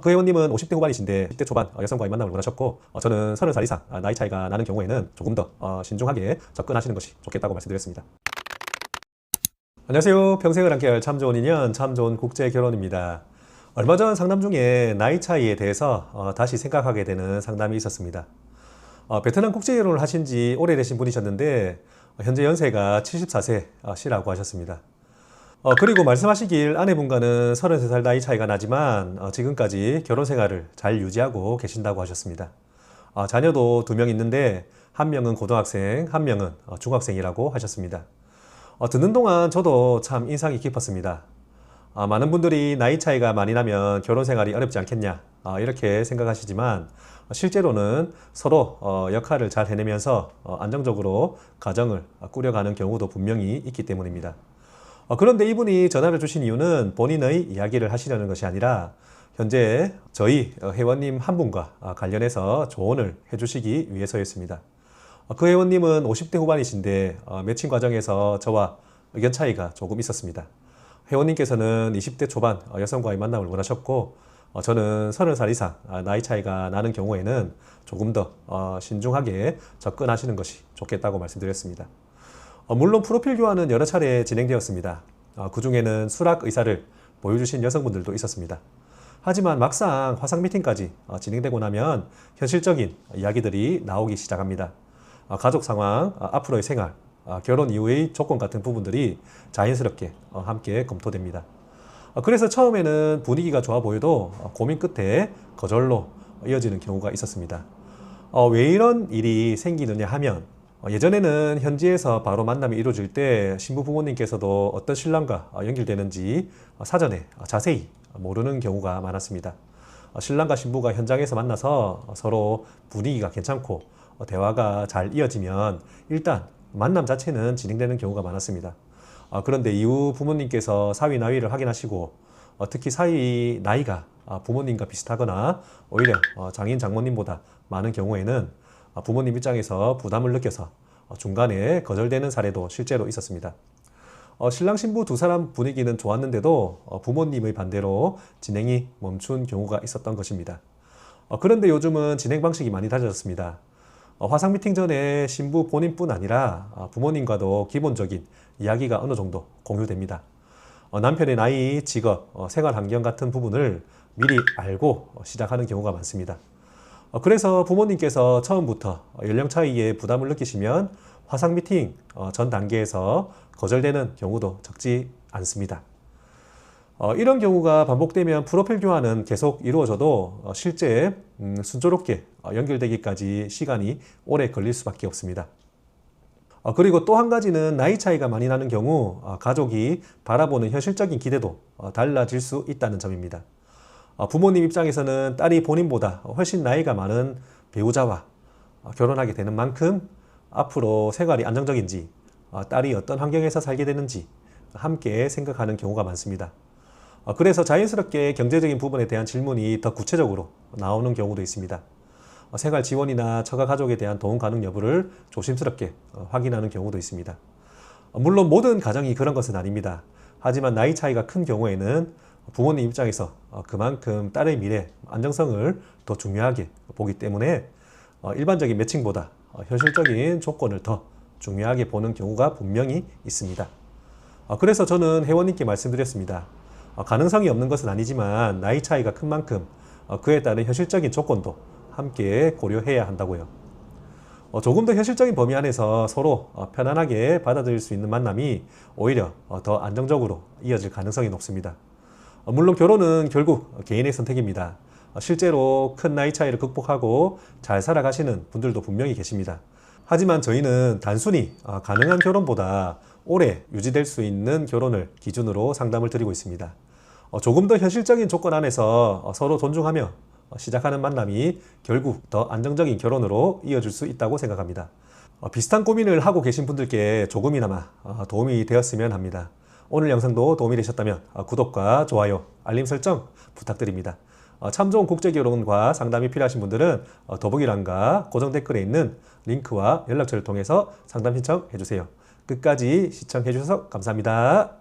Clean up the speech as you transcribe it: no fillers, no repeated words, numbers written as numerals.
그 회원님은 50대 후반이신데 10대 초반 여성과의 만남을 원하셨고 저는 30살 이상 나이 차이가 나는 경우에는 조금 더 신중하게 접근하시는 것이 좋겠다고 말씀드렸습니다. 안녕하세요. 평생을 함께할 참 좋은 인연, 참 좋은 국제결혼입니다. 얼마 전 상담 중에 나이 차이에 대해서 다시 생각하게 되는 상담이 있었습니다. 베트남 국제결혼을 하신 지 오래되신 분이셨는데 현재 연세가 74세시라고 하셨습니다. 그리고 말씀하시길 아내분과는 33살 나이 차이가 나지만 지금까지 결혼 생활을 잘 유지하고 계신다고 하셨습니다. 자녀도 2명 있는데 한 명은 고등학생, 한 명은 중학생이라고 하셨습니다. 듣는 동안 저도 참 인상이 깊었습니다. 많은 분들이 나이 차이가 많이 나면 결혼 생활이 어렵지 않겠냐 이렇게 생각하시지만 실제로는 서로 역할을 잘 해내면서 안정적으로 가정을 꾸려가는 경우도 분명히 있기 때문입니다. 그런데 이분이 전화를 주신 이유는 본인의 이야기를 하시려는 것이 아니라 현재 저희 회원님 한 분과 관련해서 조언을 해주시기 위해서였습니다. 그 회원님은 50대 후반이신데 매칭 과정에서 저와 의견 차이가 조금 있었습니다. 회원님께서는 20대 초반 여성과의 만남을 원하셨고 저는 30살 이상 나이 차이가 나는 경우에는 조금 더 신중하게 접근하시는 것이 좋겠다고 말씀드렸습니다. 물론 프로필 교환은 여러 차례 진행되었습니다. 그 중에는 수락 의사를 보여주신 여성분들도 있었습니다. 하지만 막상 화상 미팅까지 진행되고 나면 현실적인 이야기들이 나오기 시작합니다. 가족 상황, 앞으로의 생활, 결혼 이후의 조건 같은 부분들이 자연스럽게 함께 검토됩니다. 그래서 처음에는 분위기가 좋아 보여도 고민 끝에 거절로 이어지는 경우가 있었습니다. 왜 이런 일이 생기느냐 하면 예전에는 현지에서 바로 만남이 이루어질 때 신부 부모님께서도 어떤 신랑과 연결되는지 사전에 자세히 모르는 경우가 많았습니다. 신랑과 신부가 현장에서 만나서 서로 분위기가 괜찮고 대화가 잘 이어지면 일단 만남 자체는 진행되는 경우가 많았습니다. 그런데 이후 부모님께서 사위 나이를 확인하시고 특히 사위 나이가 부모님과 비슷하거나 오히려 장인 장모님보다 많은 경우에는 부모님 입장에서 부담을 느껴서 중간에 거절되는 사례도 실제로 있었습니다. 신랑 신부 두 사람 분위기는 좋았는데도 부모님의 반대로 진행이 멈춘 경우가 있었던 것입니다. 그런데 요즘은 진행 방식이 많이 달라졌습니다. 화상 미팅 전에 신부 본인뿐 아니라 부모님과도 기본적인 이야기가 어느 정도 공유됩니다. 남편의 나이, 직업, 생활 환경 같은 부분을 미리 알고 시작하는 경우가 많습니다. 그래서 부모님께서 처음부터 연령 차이에 부담을 느끼시면 화상 미팅 전 단계에서 거절되는 경우도 적지 않습니다. 이런 경우가 반복되면 프로필 교환은 계속 이루어져도 실제 순조롭게 연결되기까지 시간이 오래 걸릴 수밖에 없습니다. 그리고 또 한 가지는 나이 차이가 많이 나는 경우 가족이 바라보는 현실적인 기대도 달라질 수 있다는 점입니다. 부모님 입장에서는 딸이 본인보다 훨씬 나이가 많은 배우자와 결혼하게 되는 만큼 앞으로 생활이 안정적인지 딸이 어떤 환경에서 살게 되는지 함께 생각하는 경우가 많습니다. 그래서 자연스럽게 경제적인 부분에 대한 질문이 더 구체적으로 나오는 경우도 있습니다. 생활 지원이나 처가 가족에 대한 도움 가능 여부를 조심스럽게 확인하는 경우도 있습니다. 물론 모든 가정이 그런 것은 아닙니다. 하지만 나이 차이가 큰 경우에는 부모님 입장에서 그만큼 딸의 미래, 안정성을 더 중요하게 보기 때문에 일반적인 매칭보다 현실적인 조건을 더 중요하게 보는 경우가 분명히 있습니다. 그래서 저는 회원님께 말씀드렸습니다. 가능성이 없는 것은 아니지만 나이 차이가 큰 만큼 그에 따른 현실적인 조건도 함께 고려해야 한다고요. 조금 더 현실적인 범위 안에서 서로 편안하게 받아들일 수 있는 만남이 오히려 더 안정적으로 이어질 가능성이 높습니다. 물론 결혼은 결국 개인의 선택입니다. 실제로 큰 나이 차이를 극복하고 잘 살아가시는 분들도 분명히 계십니다. 하지만 저희는 단순히 가능한 결혼보다 오래 유지될 수 있는 결혼을 기준으로 상담을 드리고 있습니다. 조금 더 현실적인 조건 안에서 서로 존중하며 시작하는 만남이 결국 더 안정적인 결혼으로 이어질 수 있다고 생각합니다. 비슷한 고민을 하고 계신 분들께 조금이나마 도움이 되었으면 합니다. 오늘 영상도 도움이 되셨다면 구독과 좋아요, 알림 설정 부탁드립니다. 참 좋은 국제결혼과 상담이 필요하신 분들은 더보기란과 고정 댓글에 있는 링크와 연락처를 통해서 상담 신청해 주세요. 끝까지 시청해 주셔서 감사합니다.